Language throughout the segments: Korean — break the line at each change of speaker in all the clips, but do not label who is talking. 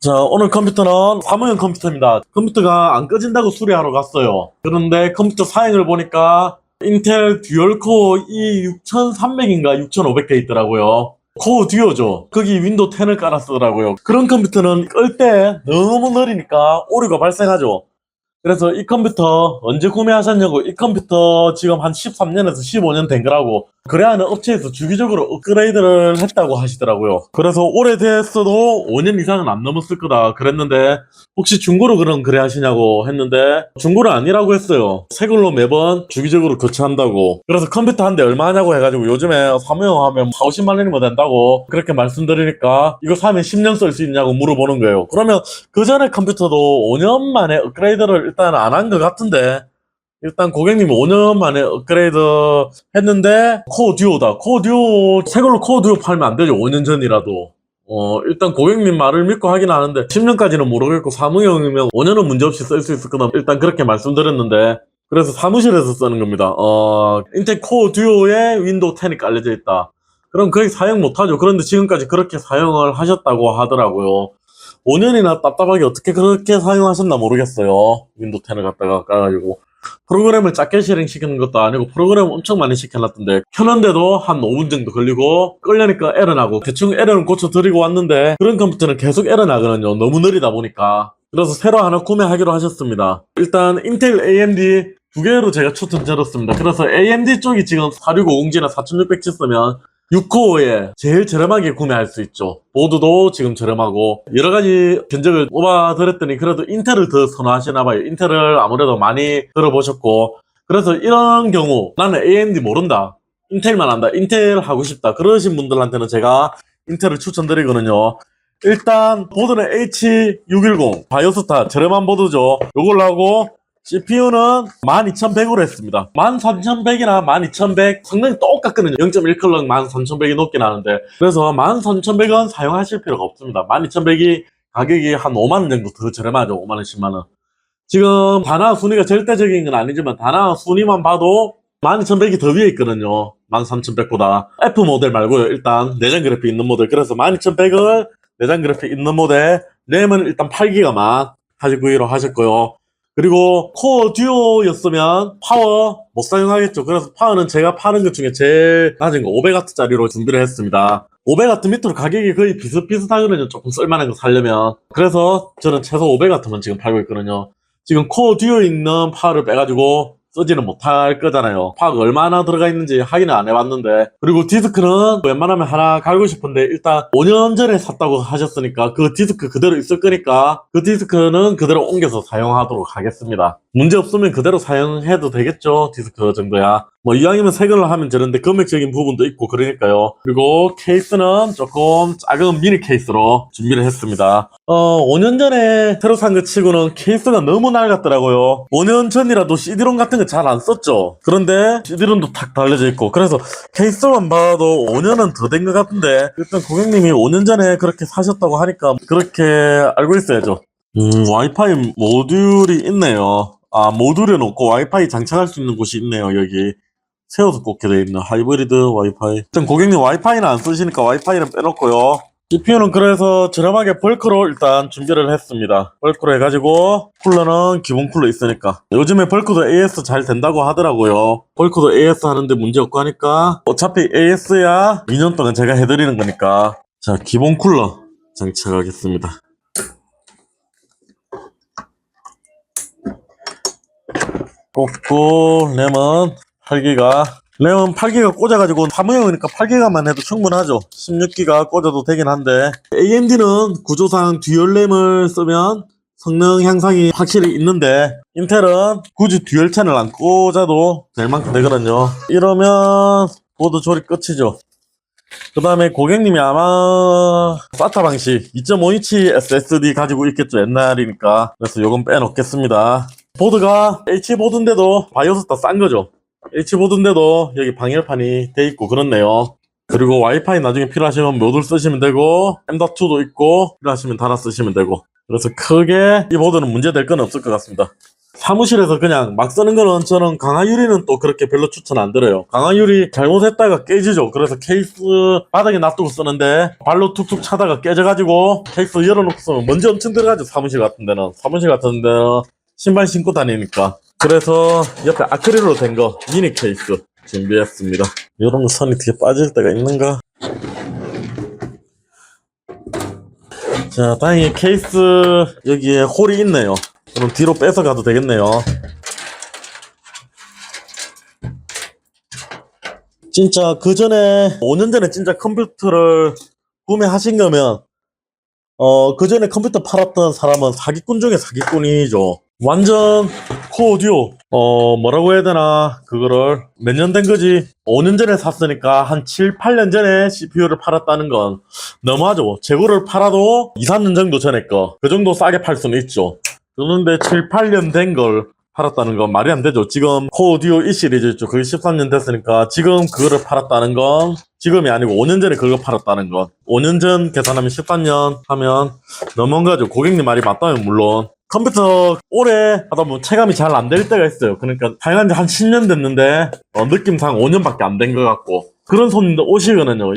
자, 오늘 컴퓨터는 사무용 컴퓨터입니다. 컴퓨터가 안 꺼진다고 수리하러 갔어요. 그런데 컴퓨터 사양을 보니까 인텔 듀얼코어 E6300인가 6500개 있더라고요. 코어 듀오죠. 거기 윈도우 10을 깔아 쓰더라고요. 그런 컴퓨터는 끌 때 너무 느리니까 오류가 발생하죠. 그래서 이 컴퓨터 언제 구매하셨냐고. 이 컴퓨터 지금 한 13년에서 15년 된 거라고. 그래야 하는 업체에서 주기적으로 업그레이드를 했다고 하시더라고요. 그래서 오래됐어도 5년 이상은 안 넘었을 거다 그랬는데, 혹시 중고로 그럼 그래 하시냐고 했는데 중고는 아니라고 했어요. 새 걸로 매번 주기적으로 교체한다고. 그래서 컴퓨터 한 대 얼마 하냐고 해가지고 요즘에 사무용 하면 4, 50만 원이면 된다고 그렇게 말씀드리니까, 이거 사면 10년 쓸 수 있냐고 물어보는 거예요. 그러면 그 전에 컴퓨터도 5년 만에 업그레이드를 일단 안 한 것 같은데, 일단 고객님이 5년 만에 업그레이드 했는데 코어 듀오다. 코어 듀오, 새 걸로 코어 듀오 팔면 안 되죠. 5년 전이라도. 일단 고객님 말을 믿고 하긴 하는데 10년까지는 모르겠고, 사무용이면 5년은 문제없이 쓸 수 있을 거다. 일단 그렇게 말씀드렸는데, 그래서 사무실에서 쓰는 겁니다. 인텔 코어 듀오에 윈도우 10이 깔려져 있다. 그럼 거의 사용 못하죠. 그런데 지금까지 그렇게 사용을 하셨다고 하더라고요. 5년이나 답답하게 어떻게 그렇게 사용하셨나 모르겠어요. 윈도우 10을 갖다가 까가지고. 프로그램을 작게 실행시키는 것도 아니고 프로그램 엄청 많이 시켜놨던데, 켜는데도 한 5분 정도 걸리고, 끌려니까 에러 나고, 대충 에러는 고쳐드리고 왔는데 그런 컴퓨터는 계속 에러 나거든요. 너무 느리다 보니까. 그래서 새로 하나 구매하기로 하셨습니다. 일단 인텔 AMD 두 개로 제가 추천드렸습니다. 그래서 AMD 쪽이 지금 4650G나 4600G 쓰면 6코어에 제일 저렴하게 구매할 수 있죠. 보드도 지금 저렴하고 여러가지 견적을 뽑아드렸더니 그래도 인텔을 더 선호하시나봐요. 인텔을 아무래도 많이 들어보셨고. 그래서 이런 경우 나는 AMD 모른다, 인텔만 한다, 인텔 하고 싶다 그러신 분들한테는 제가 인텔을 추천드리거든요. 일단 보드는 H610 바이오스타 저렴한 보드죠. 요걸로 하고, CPU는 12100으로 했습니다. 13100이나 12100 성능이 똑같거든요. 0.1컬러 13100이 높긴 하는데, 그래서 13100은 사용하실 필요가 없습니다. 12100이 가격이 한 5만원 정도 더 저렴하죠. 5만원 10만원. 지금 다나 순위가 절대적인 건 아니지만 다나 순위만 봐도 12100이 더 위에 있거든요. 13100보다. F 모델 말고요. 일단 내장 그래픽 있는 모델. 그래서 12100을 내장 그래픽 있는 모델, 램은 일단 8기가만 892로 하셨고요. 그리고 코어 듀오였으면 파워 못 사용하겠죠. 그래서 파워는 제가 파는 것 중에 제일 낮은 거 500W짜리로 준비를 했습니다. 500W 밑으로 가격이 거의 비슷비슷하거든요. 조금 쓸만한 거 사려면. 그래서 저는 최소 500W만 지금 팔고 있거든요. 지금 코어 듀오 있는 파워를 빼가지고 쓰지는 못할 거잖아요. 파워가 얼마나 들어가 있는지 확인을 안 해봤는데. 그리고 디스크는 웬만하면 하나 갈고 싶은데, 일단 5년 전에 샀다고 하셨으니까 그 디스크 그대로 있을 거니까 그 디스크는 그대로 옮겨서 사용하도록 하겠습니다. 문제 없으면 그대로 사용해도 되겠죠. 디스크 정도야. 뭐 이왕이면 새 걸로 하면 되는데 금액적인 부분도 있고 그러니까요. 그리고 케이스는 조금 작은 미니 케이스로 준비를 했습니다. 5년 전에 새로 산 거 치고는 케이스가 너무 낡았더라고요. 5년 전이라도 CD롬 같은 거 잘 안 썼죠. 그런데 CD롬도 탁 달려져 있고, 그래서 케이스만 봐도 5년은 더 된 것 같은데, 일단 고객님이 5년 전에 그렇게 사셨다고 하니까 그렇게 알고 있어야죠. 와이파이 모듈이 있네요. 모듈은 없고 와이파이 장착할 수 있는 곳이 있네요. 여기 세워서 꽂게 되어 있는 하이브리드 와이파이. 일단 고객님 와이파이는 안 쓰시니까 와이파이는 빼놓고요. CPU는 그래서 저렴하게 벌크로 일단 준비를 했습니다. 벌크로 해가지고, 쿨러는 기본 쿨러 있으니까. 요즘에 벌크도 AS 잘 된다고 하더라고요. 벌크도 AS 하는데 문제 없고 하니까, 어차피 AS야 2년 동안 제가 해드리는 거니까. 자, 기본 쿨러 장착하겠습니다. 꽂고, 램은 8기가 꽂아가지고 사무용이니까 8기가만 해도 충분하죠. 16기가 꽂아도 되긴 한데, AMD는 구조상 듀얼 램을 쓰면 성능 향상이 확실히 있는데, 인텔은 굳이 듀얼 채널 안 꽂아도 될 만큼 되거든요. 이러면 보드 조립 끝이죠. 그 다음에 고객님이 아마 SATA 방식 2.5인치 SSD 가지고 있겠죠. 옛날이니까. 그래서 요건 빼놓겠습니다. 보드가 H보드인데도 바이오스타 싼 거죠. H보드인데도 여기 방열판이 돼 있고 그렇네요. 그리고 와이파이 나중에 필요하시면 모듈 쓰시면 되고, M.2도 있고 필요하시면 달아 쓰시면 되고. 그래서 크게 이 보드는 문제될 건 없을 것 같습니다. 사무실에서 그냥 막 쓰는 거는 저는 강화유리는 또 그렇게 별로 추천 안 드려요. 강화유리 잘못했다가 깨지죠. 그래서 케이스 바닥에 놔두고 쓰는데 발로 툭툭 차다가 깨져가지고 케이스 열어놓고 쓰면 먼지 엄청 들어가죠. 사무실 같은 데는 신발 신고 다니니까. 그래서 옆에 아크릴로 된 거 미니 케이스 준비했습니다. 이런 거 선이 되게 빠질 때가 있는가? 자, 다행히 케이스 여기에 홀이 있네요. 그럼 뒤로 빼서 가도 되겠네요. 진짜 그 전에 5년 전에 진짜 컴퓨터를 구매하신 거면 그 전에 컴퓨터 팔았던 사람은 사기꾼 중에 사기꾼이죠. 완전 코어듀오 뭐라고 해야 되나, 그거를 몇 년 된 거지? 5년 전에 샀으니까 한 7, 8년 전에 CPU를 팔았다는 건 너무하죠. 재고를 팔아도 2, 3년 정도 전에 거 그 정도 싸게 팔 수는 있죠. 그런데 7, 8년 된 걸 팔았다는 건 말이 안 되죠. 지금 코어듀오 E 시리즈 있죠. 그게 13년 됐으니까 지금 그거를 팔았다는 건, 지금이 아니고 5년 전에 그거 팔았다는 건, 5년 전 계산하면 13년 하면 너무한 거죠. 고객님 말이 맞다면 물론. 컴퓨터 오래 하다 보면 체감이 잘 안 될 때가 있어요. 그러니까 사용한 지 한 10년 됐는데 느낌상 5년밖에 안 된 것 같고, 그런 손님들 오시거든요.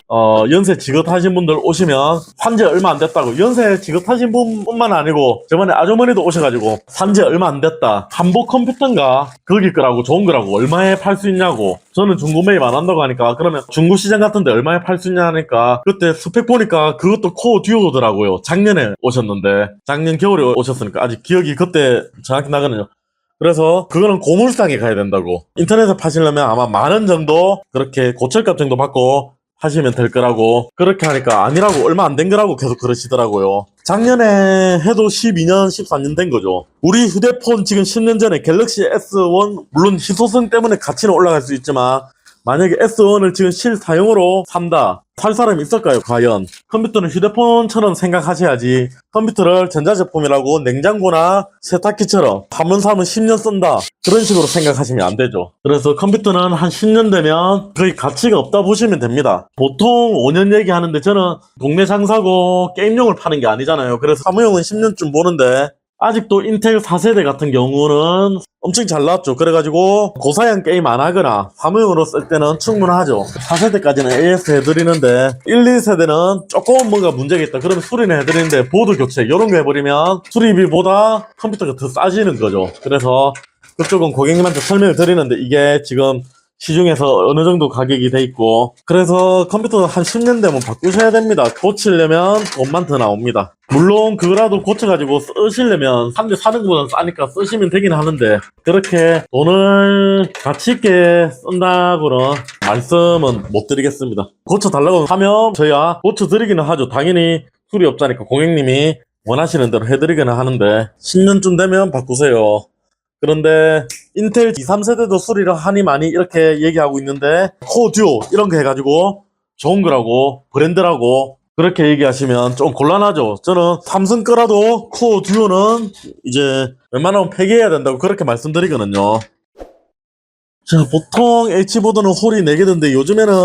연세 지긋하신 분들 오시면 산지 얼마 안 됐다고. 연세 지긋하신 분뿐만 아니고 저번에 아주머니도 오셔가지고 산지 얼마 안 됐다, 한보 컴퓨터인가 거기 거라고, 좋은 거라고, 얼마에 팔 수 있냐고. 저는 중고 매입 안 한다고 하니까, 그러면 중고 시장 같은데 얼마에 팔 수 있냐 하니까, 그때 스펙 보니까 그것도 코어 듀오더라고요. 작년에 오셨는데, 작년 겨울에 오셨으니까 아직 기억이 그때 정확히 나거든요. 그래서 그거는 고물상에 가야 된다고. 인터넷에 파시려면 아마 10,000원 정도 그렇게 고철값 정도 받고 하시면 될 거라고. 그렇게 하니까 아니라고, 얼마 안 된 거라고 계속 그러시더라고요. 작년에 해도 12년 14년 된 거죠. 우리 휴대폰 지금 10년 전에 갤럭시 S1, 물론 희소성 때문에 가치는 올라갈 수 있지만 만약에 S1을 지금 실사용으로 산다, 살 사람이 있을까요 과연? 컴퓨터는 휴대폰처럼 생각하셔야지. 컴퓨터를 전자제품이라고 냉장고나 세탁기처럼 사면 10년 쓴다, 그런 식으로 생각하시면 안 되죠. 그래서 컴퓨터는 한 10년 되면 거의 가치가 없다 보시면 됩니다. 보통 5년 얘기하는데 저는 동네 장사고 게임용을 파는 게 아니잖아요. 그래서 사무용은 10년쯤 보는데, 아직도 인텔 4세대 같은 경우는 엄청 잘 나왔죠. 그래가지고 고사양 게임 안 하거나 사무용으로 쓸 때는 충분하죠. 4세대까지는 AS 해드리는데 1, 2세대는 조금 뭔가 문제가 있다 그러면 수리는 해드리는데, 보드 교체 이런 거 해버리면 수리비보다 컴퓨터가 더 싸지는 거죠. 그래서 그쪽은 고객님한테 설명을 드리는데, 이게 지금 시중에서 어느 정도 가격이 돼 있고, 그래서 컴퓨터 한 10년 되면 바꾸셔야 됩니다. 고치려면 돈만 더 나옵니다. 물론 그거라도 고쳐가지고 쓰시려면 3대 사는 것보다는 싸니까 쓰시면 되긴 하는데, 그렇게 돈을 가치있게 쓴다고는 말씀은 못 드리겠습니다. 고쳐달라고 하면 저희가 고쳐드리기는 하죠. 당연히 수리업자니까 고객님이 원하시는 대로 해드리기는 하는데, 10년쯤 되면 바꾸세요. 그런데 인텔 2, 3세대도 수리를 하니 많이 이렇게 얘기하고 있는데, 코어 듀오 이런 거 해가지고 좋은 거라고, 브랜드라고 그렇게 얘기하시면 좀 곤란하죠. 저는 삼성 거라도 코어 듀오는 이제 웬만하면 폐기해야 된다고 그렇게 말씀드리거든요. 자, 보통 H보드는 홀이 4개던데 요즘에는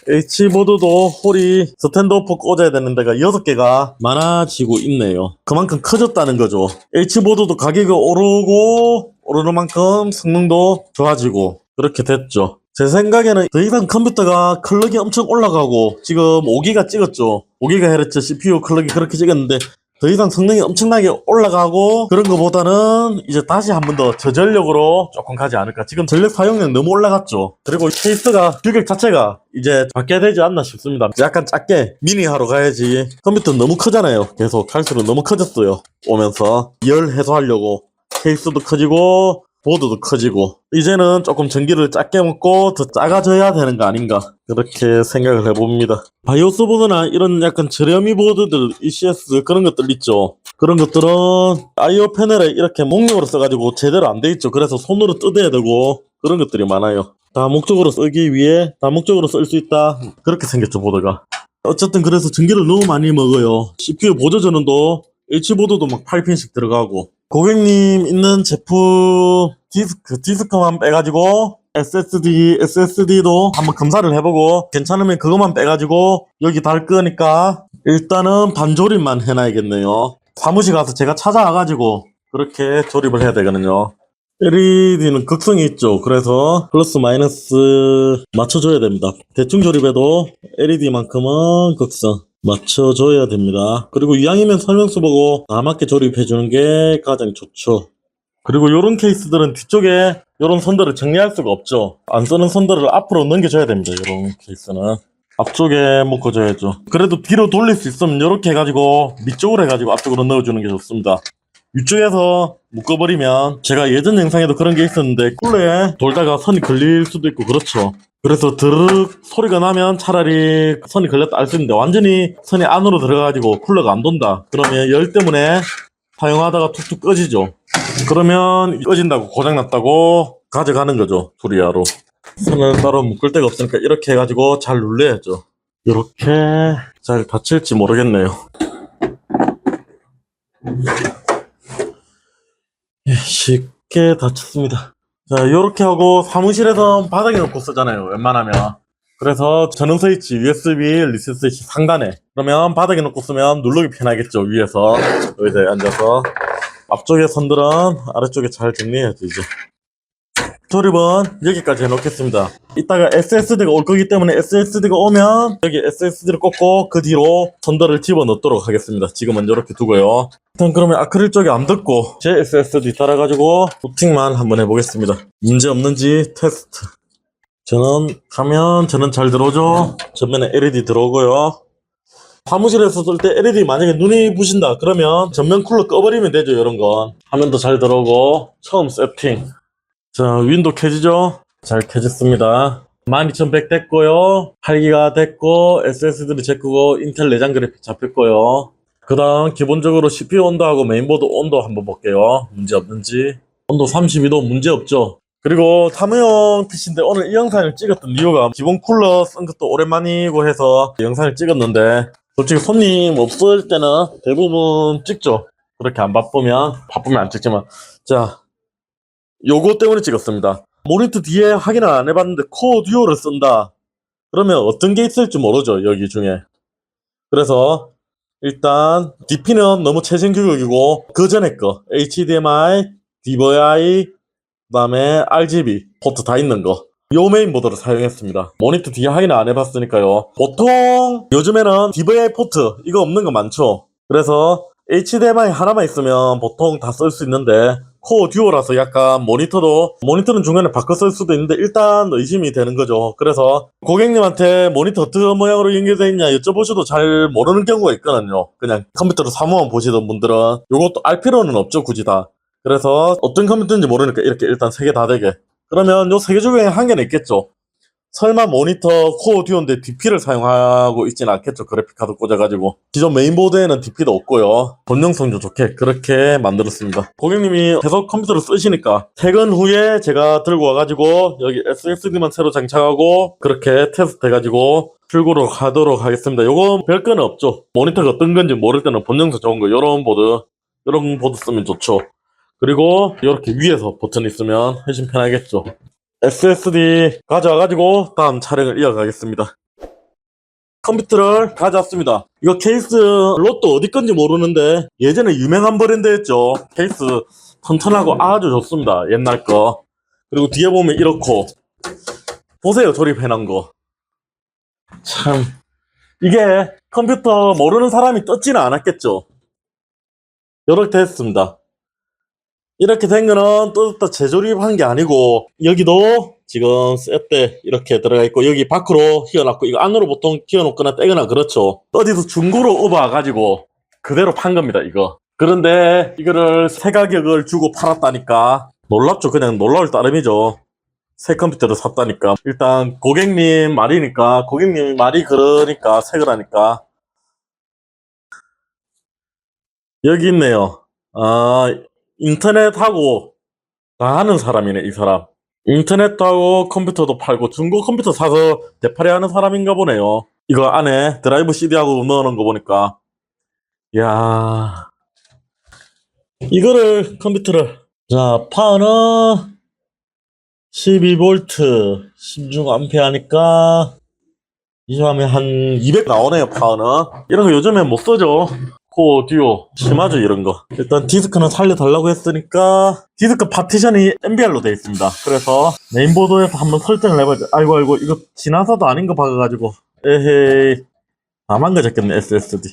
H보드도 홀이 스탠드오프 꽂아야 되는 데가 6개가 많아지고 있네요. 그만큼 커졌다는 거죠. H보드도 가격이 오르고 오르는 만큼 성능도 좋아지고 그렇게 됐죠. 제 생각에는 더 이상 컴퓨터가 클럭이 엄청 올라가고, 지금 5기가 찍었죠. 5GHz CPU 클럭이 그렇게 찍었는데 더 이상 성능이 엄청나게 올라가고 그런 것보다는 이제 다시 한 번 더 저전력으로 조금 가지 않을까. 지금 전력 사용량 너무 올라갔죠. 그리고 케이스가, 규격 자체가 이제 바뀌어야 되지 않나 싶습니다. 약간 작게 미니하러 가야지. 컴퓨터 너무 크잖아요. 계속 갈수록 너무 커졌어요. 오면서 열 해소하려고 케이스도 커지고 보드도 커지고, 이제는 조금 전기를 작게 먹고 더 작아져야 되는 거 아닌가, 그렇게 생각을 해봅니다. 바이오스 보드나 이런 약간 저렴이 보드들, ECS 그런 것들 있죠. 그런 것들은 IO 패널에 이렇게 목록으로 써가지고 제대로 안 돼 있죠. 그래서 손으로 뜯어야 되고 그런 것들이 많아요. 다목적으로 쓰기 위해 다목적으로 쓸 수 있다, 그렇게 생겼죠 보드가. 어쨌든 그래서 전기를 너무 많이 먹어요. CPU 보조 전원도 H보드도 막 8핀씩 들어가고, 고객님 있는 제품 디스크만 빼가지고 SSD도 한번 검사를 해보고 괜찮으면 그것만 빼가지고 여기 달 거니까 일단은 반조립만 해놔야겠네요. 사무실 가서 제가 찾아와가지고 그렇게 조립을 해야 되거든요. LED는 극성이 있죠. 그래서 플러스 마이너스 맞춰줘야 됩니다. 대충 조립해도 LED만큼은 극성 맞춰줘야 됩니다. 그리고 이왕이면 설명서 보고 다 맞게 조립해주는 게 가장 좋죠. 그리고 요런 케이스들은 뒤쪽에 요런 선들을 정리할 수가 없죠. 안 쓰는 선들을 앞으로 넘겨줘야 됩니다. 요런 케이스는 앞쪽에 묶어줘야죠. 그래도 뒤로 돌릴 수 있으면 요렇게 해가지고 밑쪽으로 해가지고 앞쪽으로 넣어주는 게 좋습니다. 위쪽에서 묶어버리면 제가 예전 영상에도 그런 게 있었는데 쿨러에 돌다가 선이 걸릴 수도 있고 그렇죠. 그래서 드르륵 소리가 나면 차라리 선이 걸렸다 알 수 있는데 완전히 선이 안으로 들어가가지고 쿨러가 안 돈다 그러면 열 때문에 사용하다가 툭툭 꺼지죠. 그러면 꺼진다고 고장났다고 가져가는 거죠. 수리하러. 선을 따로 묶을 데가 없으니까 이렇게 해가지고 잘 눌러야죠. 이렇게 잘 닫힐지 모르겠네요. 쉽게 닫혔습니다. 자, 이렇게 하고 사무실에서 바닥에 놓고 쓰잖아요. 웬만하면. 그래서 전원 스위치, USB, 리셋 스위치 상단에. 그러면 바닥에 놓고 쓰면 누르기 편하겠죠. 위에서 의자에 앉아서. 앞쪽에 선들은 아래쪽에 잘 정리해야죠. 이제 조립은 여기까지 해놓겠습니다. 이따가 SSD가 올 거기 때문에 SSD가 오면 여기 SSD를 꽂고 그 뒤로 선들을 집어넣도록 하겠습니다. 지금은 이렇게 두고요. 일단 그러면 아크릴 쪽에 안 덮고 제 SSD 달아가지고 부팅만 한번 해보겠습니다. 문제 없는지 테스트. 저는 잘 들어오죠. 전면에 LED 들어오고요. 사무실에서 쓸 때 LED 만약에 눈이 부신다 그러면 전면 쿨러 꺼버리면 되죠. 이런 건 화면도 잘 들어오고. 처음 세팅. 자, 윈도우 켜지죠? 잘 켜졌습니다. 12100 됐고요. 8기가 됐고, SSD를 제끼고, 인텔 내장 그래픽 잡혔고요. 그 다음, 기본적으로 CPU 온도하고 메인보드 온도 한번 볼게요. 문제 없는지. 온도 32도 문제 없죠? 그리고 사무용 PC인데 오늘 이 영상을 찍었던 이유가 기본 쿨러 쓴 것도 오랜만이고 해서 영상을 찍었는데, 솔직히 손님 없을 때는 대부분 찍죠. 그렇게 안 바쁘면 안 찍지만. 자, 요거 때문에 찍었습니다. 모니터 뒤에 확인을 안 해봤는데 코어 듀오를 쓴다. 그러면 어떤 게 있을지 모르죠. 여기 중에. 그래서 일단 DP는 너무 최신 규격이고 그 전에 거 HDMI, DVI, 그 다음에 RGB 포트 다 있는 거. 요 메인보드를 사용했습니다. 모니터 뒤에 확인을 안 해봤으니까요. 보통 요즘에는 DVI 포트 이거 없는 거 많죠. 그래서 HDMI 하나만 있으면 보통 다 쓸 수 있는데 코어 듀오라서 약간 모니터는 중간에 바꿔 쓸 수도 있는데 일단 의심이 되는 거죠. 그래서 고객님한테 모니터 어떤 모양으로 연결되어 있냐 여쭤보셔도 잘 모르는 경우가 있거든요. 그냥 컴퓨터로 사무만 보시던 분들은 요것도 알 필요는 없죠. 굳이 다. 그래서 어떤 컴퓨터인지 모르니까 이렇게 일단 3개 다 되게. 그러면 요 3개 중에 한 개는 있겠죠. 설마 모니터 코어 듀오인데 DP를 사용하고 있진 않겠죠. 그래픽카드 꽂아가지고. 기존 메인보드에는 DP도 없고요. 본영 성능 좋게 그렇게 만들었습니다. 고객님이 계속 컴퓨터를 쓰시니까 퇴근 후에 제가 들고 와가지고 여기 SSD만 새로 장착하고 그렇게 테스트 해가지고 출고로 가도록 하겠습니다. 요건 별건 없죠. 모니터가 어떤 건지 모를 때는 본영상 좋은 거 요런 보드 쓰면 좋죠. 그리고 이렇게 위에서 버튼 있으면 훨씬 편하겠죠. SSD 가져와가지고 다음 촬영을 이어가겠습니다. 컴퓨터를 가져왔습니다. 이거 케이스 롯도 어디 건지 모르는데 예전에 유명한 브랜드였죠. 케이스 튼튼하고 아주 좋습니다. 옛날 거. 그리고 뒤에 보면 이렇고 보세요. 조립해놓은 거. 참 이게 컴퓨터 모르는 사람이 떴지는 않았겠죠. 이렇게 했습니다. 이렇게 된 거는 또 재조립한 게 아니고 여기도 지금 셋대 이렇게 들어가 있고 여기 밖으로 휘어놨고 이거 안으로 보통 휘어놓거나 떼거나 그렇죠. 어디서 중고로 업어가지고 그대로 판 겁니다 이거. 그런데 이거를 새 가격을 주고 팔았다니까 놀랍죠. 그냥 놀라울 따름이죠. 새 컴퓨터를 샀다니까. 일단 고객님 말이니까 고객님이 말이 그러니까 새 거라니까. 여기 있네요. 인터넷하고 다 하는 사람이네, 이 사람. 인터넷도 하고 컴퓨터도 팔고 중고 컴퓨터 사서 대파리 하는 사람인가 보네요. 이거 안에 드라이브 CD하고 넣어놓은 거 보니까. 이야. 이거를 컴퓨터를. 자, 파워는 12V, 16A 하니까 이거 하면 한 200 나오네요, 파워는. 이런 거 요즘엔 못 쓰죠. 코어 듀오 심하죠 이런 거. 일단 디스크는 살려달라고 했으니까 디스크 파티션이 NBR로 되어 있습니다. 그래서 메인보드에서 한번 설정을 해봐야죠. 아이고 이거 지나서도 아닌 거 박아가지고 에헤이 다 망가졌겠네. SSD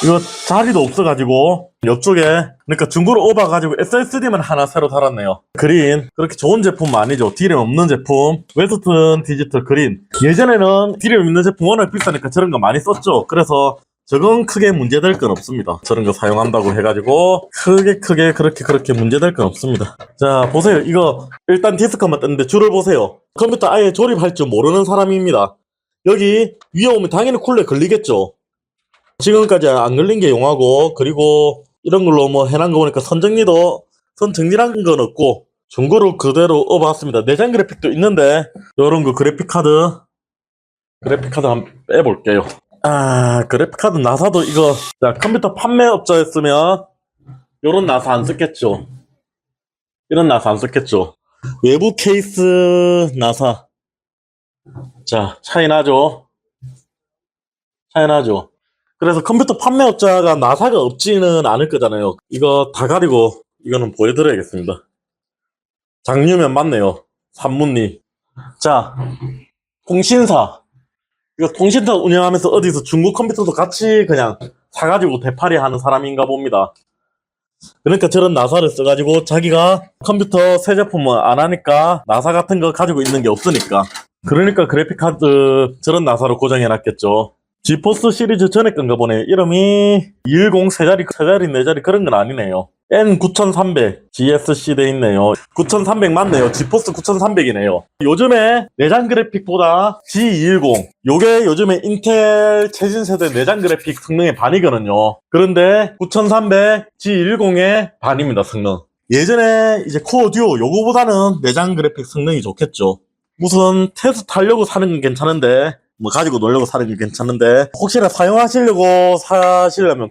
이거 자리도 없어가지고 옆쪽에 그러니까 중고로 오바가지고 SSD만 하나 새로 달았네요. 그린 그렇게 좋은 제품 아니죠. 디램 없는 제품 웨스턴 디지털 그린. 예전에는 디램 있는 제품 워낙 비싸니까 저런 거 많이 썼죠. 그래서 저건 크게 문제될 건 없습니다. 저런 거 사용한다고 해가지고 크게 그렇게 문제될 건 없습니다. 자 보세요. 이거 일단 디스크만 떴는데 줄을 보세요. 컴퓨터 아예 조립할 줄 모르는 사람입니다. 여기 위에 오면 당연히 쿨러에 걸리겠죠. 지금까지 안 걸린 게 용하고, 그리고 이런 걸로 뭐 해놓은 거 보니까 선 정리란 건 없고 중고로 그대로 업어왔습니다. 내장 그래픽도 있는데 요런 거 그래픽카드 한번 빼볼게요. 그래픽카드 나사도 이거 자 컴퓨터 판매업자였으면 요런 나사 안 썼겠죠. 이런 나사 안 썼겠죠. 외부 케이스 나사 자 차이 나죠. 그래서 컴퓨터 판매업자가 나사가 없지는 않을 거잖아요. 이거 다 가리고 이거는 보여드려야겠습니다. 장류면 맞네요. 산문님. 자, 통신사. 이거 통신사 운영하면서 어디서 중국 컴퓨터도 같이 그냥 사가지고 대파리 하는 사람인가 봅니다. 그러니까 저런 나사를 써가지고 자기가 컴퓨터 새 제품은 안 하니까 나사 같은 거 가지고 있는 게 없으니까. 그러니까 그래픽카드 저런 나사로 고정해놨겠죠. 지포스 시리즈 전에 건가 보네. 이름이 210 세자리, 네자리 그런 건 아니네요. N9300 GSC 돼 있네요. 9300 맞네요. 지포스 9300이네요. 요즘에 내장 그래픽보다 G210 요게 요즘에 인텔 최신 세대 내장 그래픽 성능의 반이거든요. 그런데 9300 G210의 반입니다. 성능. 예전에 이제 코어 듀오 요거보다는 내장 그래픽 성능이 좋겠죠. 무슨 테스트 하려고 사는 건 괜찮은데 뭐 가지고 놀려고 사는 게 괜찮은데 혹시나 사용하시려고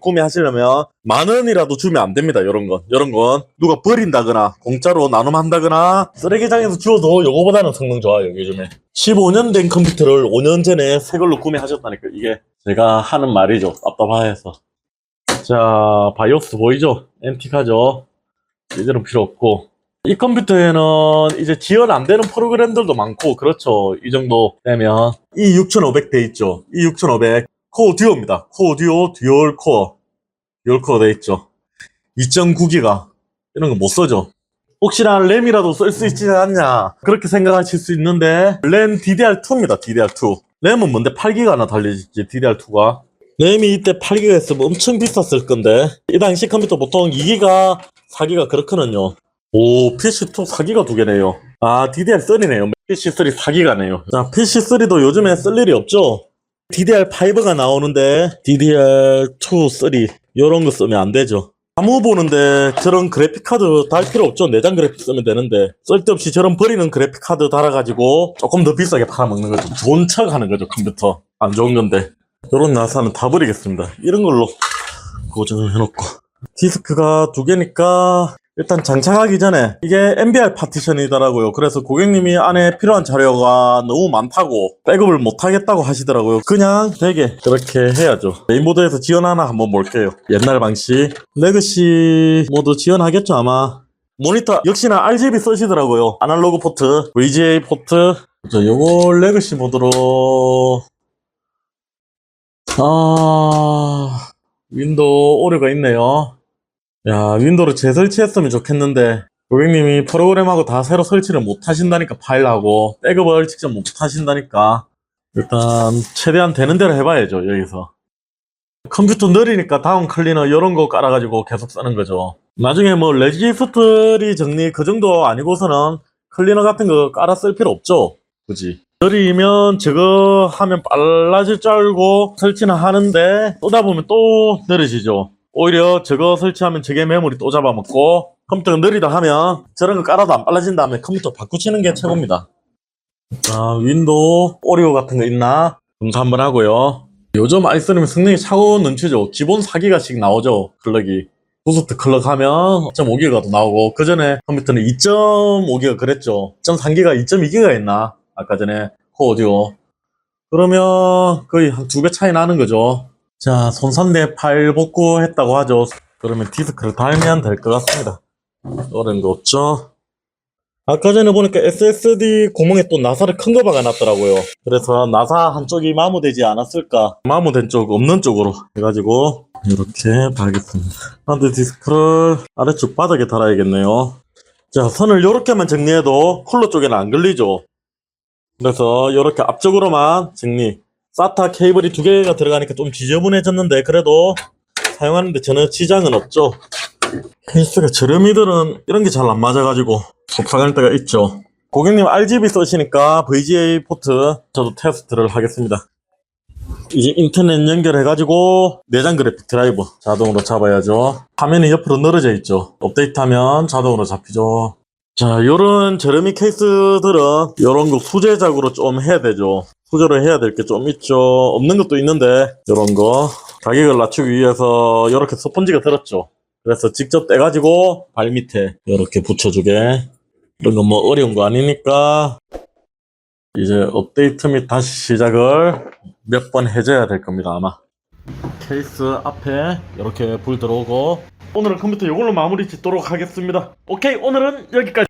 구매하시려면 10,000원이라도 주면 안 됩니다. 요런 건 누가 버린다거나 공짜로 나눔한다거나 쓰레기장에서 주워도 요거보다는 성능 좋아요. 요즘에 15년 된 컴퓨터를 5년 전에 새 걸로 구매하셨다니까 이게 제가 하는 말이죠. 답답해서. 자 바이오스 보이죠? 앤틱하죠? 이제는 필요 없고 이 컴퓨터에는 이제 지원 안 되는 프로그램들도 많고 그렇죠. 이 정도 되면 이 6500 돼 있죠. 이 6500 코어 듀오입니다. 코어 듀오 듀얼 코어 돼 있죠. 2.9기가 이런 거 못 써죠. 혹시나 램이라도 쓸 수 있지 않냐 그렇게 생각하실 수 있는데 램 DDR2입니다. DDR2 램은 뭔데 8기가나 달리지 DDR2가 램이 이때 8기가 했으면 엄청 비쌌을 건데 이 당시 컴퓨터 보통 2기가 4기가 그렇거든요. 오, PC2 4기가 2개네요. DDR3네요. PC3 4기가네요. 자, PC3도 요즘에 쓸 일이 없죠? DDR5가 나오는데, DDR2, 3, 요런 거 쓰면 안 되죠. 사무 보는데 저런 그래픽카드 달 필요 없죠? 내장 그래픽 쓰면 되는데. 쓸데없이 저런 버리는 그래픽카드 달아가지고 조금 더 비싸게 팔아먹는 거죠. 좋은 척 하는 거죠, 컴퓨터. 안 좋은 건데. 요런 나사는 다 버리겠습니다. 이런 걸로 고정을 해놓고. 디스크가 2개니까, 일단 장착하기 전에 이게 NBR 파티션이더라고요. 그래서 고객님이 안에 필요한 자료가 너무 많다고 백업을 못하겠다고 하시더라고요. 그냥 되게 그렇게 해야죠. 메인보드에서 지원하나 한번 볼게요. 옛날 방식 레거시 모드 지원하겠죠 아마. 모니터 역시나 RGB 쓰시더라고요. 아날로그 포트, VGA 포트. 자, 요거 레거시 모드로 윈도우 오류가 있네요. 야, 윈도우를 재설치했으면 좋겠는데 고객님이 프로그램하고 다 새로 설치를 못 하신다니까. 파일하고 백업을 직접 못 하신다니까. 일단 최대한 되는 대로 해봐야죠. 여기서 컴퓨터 느리니까 다운 클리너 이런 거 깔아가지고 계속 쓰는 거죠. 나중에 뭐 레지스트리 정리 그 정도 아니고서는 클리너 같은 거 깔아 쓸 필요 없죠. 그지? 느리면 저거 하면 빨라질 줄 알고 설치는 하는데 쏘다 보면 또 느려지죠. 오히려 저거 설치하면 저게 메모리 또 잡아먹고 컴퓨터가 느리다 하면 저런 거 깔아도 안 빨라진 다음에 컴퓨터 바꾸치는 게 최고입니다. 윈도우 오리오 같은 거 있나 검사 한번 하고요. 요즘 아이쓰면 성능이 차고 넘치죠. 기본 4기가씩 나오죠. 클럭이 부스트 클럭 하면 2.5기가도 나오고 그 전에 컴퓨터는 2.5기가 그랬죠. 2.3기가 2.2기가 했나 아까 전에 코어 듀오. 그러면 거의 한 2배 차이 나는 거죠. 자, 손상대 파일 복구했다고 하죠. 그러면 디스크를 달면 될 것 같습니다. 어려운 거 없죠? 아까 전에 보니까 SSD 구멍에 또 나사를 큰 거 박아놨더라고요. 그래서 나사 한쪽이 마모되지 않았을까? 마모된 쪽 없는 쪽으로 해가지고 이렇게 달겠습니다. 하드 디스크를 아래쪽 바닥에 달아야겠네요. 자, 선을 이렇게만 정리해도 쿨러 쪽에는 안 걸리죠. 그래서 이렇게 앞쪽으로만 정리. SATA 케이블이 두 개가 들어가니까 좀 지저분해졌는데 그래도 사용하는데 전혀 지장은 없죠. 케이스가 저렴이들은 이런 게 잘 안 맞아가지고 속상할 때가 있죠. 고객님 RGB 쓰시니까 VGA 포트 저도 테스트를 하겠습니다. 이제 인터넷 연결해가지고 내장 그래픽 드라이버 자동으로 잡아야죠. 화면이 옆으로 늘어져 있죠. 업데이트하면 자동으로 잡히죠. 자, 요런 저렴이 케이스들은 요런 거 수제작으로 좀 해야 되죠. 수제로 해야 될 게 좀 있죠. 없는 것도 있는데 요런 거 가격을 낮추기 위해서 요렇게 스펀지가 들었죠. 그래서 직접 떼가지고 발 밑에 요렇게 붙여주게. 이런 건 뭐 어려운 거 아니니까 이제 업데이트 및 다시 시작을 몇 번 해줘야 될 겁니다, 아마. 케이스 앞에 이렇게 불 들어오고 오늘은 컴퓨터 이걸로 마무리 짓도록 하겠습니다. 오케이, 오늘은 여기까지.